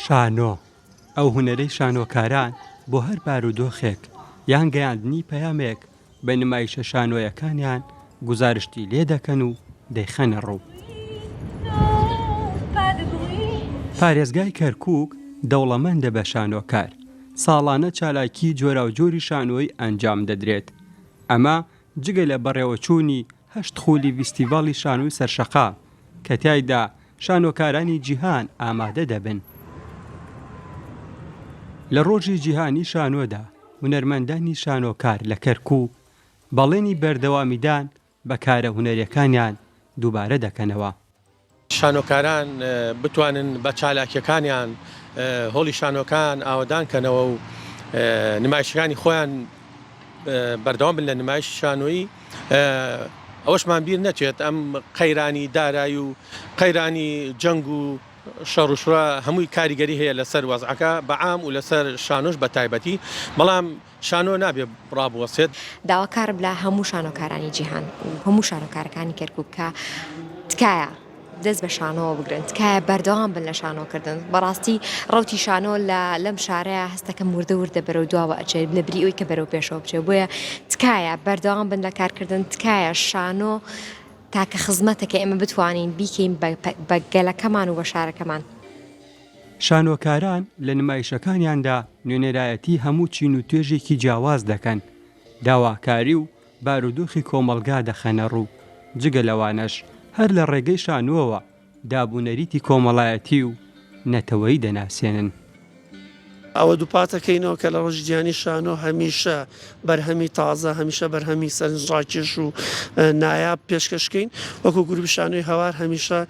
شانۆ ئەو هونەرەی شانۆکاران بۆ هەر بارودۆخێک یان گەیاندنی پەیامێک بە نمایشە شانۆیەکانیان گزارشتی لێ دەکەن و دەیخەنە ڕوو. پارێزگای کەرکووک دەوڵەمەندە بە شانۆکار. ساڵانە چالاکی جۆراوجۆری شانۆی ئەنجام دەدرێت. ئەمە جگە لە بەڕێوەچوونی 8 خولی فیستیڤاڵی شانۆی سەرشەقا کە تایدا شانۆکارانی جیهان ئامادە دەبن. لە ڕۆژی جیهانی شانۆدا هونەرمەندانی شانۆکار لە کەرکووک بەڵێنی بەردەوامیدان بە کارە هونەریەکانیان دووبارە دەکەنەوە. شانۆکاران بتوانن بە چالاکیەکانیان هۆڵی شانۆکان ئاوادان کەنەوە و نمایشەکانی خۆیان بەردەوام بن لە نمایش شانۆیی. ئەوەشمان بیر نەچێت ئەم قەیرانی دارایی و قەیرانی جەنگ و شەڕوشڕە هەمووی کاریگەری هەیە لەسەر وەزعەکە بەعام و لەسەر شانۆش بە تایبەتی، بەڵام شانۆ نابێ ڕابوەسێت. داواکار بلا هەموو شانۆکارانی جیهان و هەموو شانۆکارەکانی کەرکووک کە تکایە دەست بە شانۆوە بگرن، تکایە بەردەوام بن لە شانۆکردن. بەڕاستی ڕەوتی شانۆ لەم شارەیە هەستەکەم وردە بەرەو دواوە ئەچێت لە بری ئەوی کە بەرەو پێشەوە بچێت. بۆیە تکایە بەردەوام بن لە کارکردن، تکایە شانۆ تاکە خزمەتەکە ئێمە بتوانین بیکەین بە گەلەکەمان و بە شارەکەمان. شانۆکاران لە نمایشەکانیاندا نوێنەرایەتی هەموو چین و توێژێکی جیاواز دەکەن. داواکاری و بارودۆخی کۆمەڵگا دەخەنە ڕوو. جگە لەوانەش هەر لە ڕێگەی شانۆوە دابوونەریتی کۆمەڵایەتی و نەتەوەیی دەناسێنن. ئەوە دووپاتەکەینەوە کە لە ڕۆژی جیهانی شانۆ هەمیشە بەرهەمی تازە، هەمیشە بەرهەمی سەرنجڕاکێش و نایاب پێشکەشکەین. وەکو گروپی شانۆی هەوار هەمیشە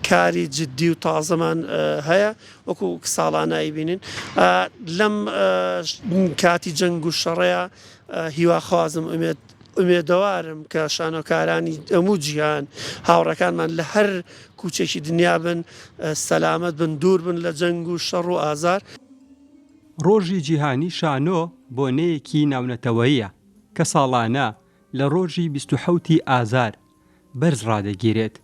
کاری جددی و تازەمان هەیە، وەکو ساڵانایی بینین. لەم کاتی جەنگ و شەڕەیە هیواخوازم ئومێدەوارم کە شانۆکارانی هەموو جیهان هاوڕەکانمان لە هەر کوچێکی دنیا بن، سەلامەت بن، دوور بن لە جەنگ و شەڕ و ئازار. ڕۆژی جیهانی شانۆ بۆنەیەکی ناونەتەوەییە کە ساڵانە لە ڕۆژی 27 ئازار بەرز ڕادەگیرێت.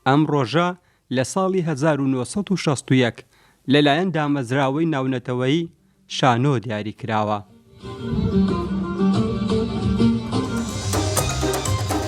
ئەم ڕۆژە لە ساڵی 1961 لەلایەن دامەزراوەی ناونەتەوەیی شانۆ دیاری کراوە.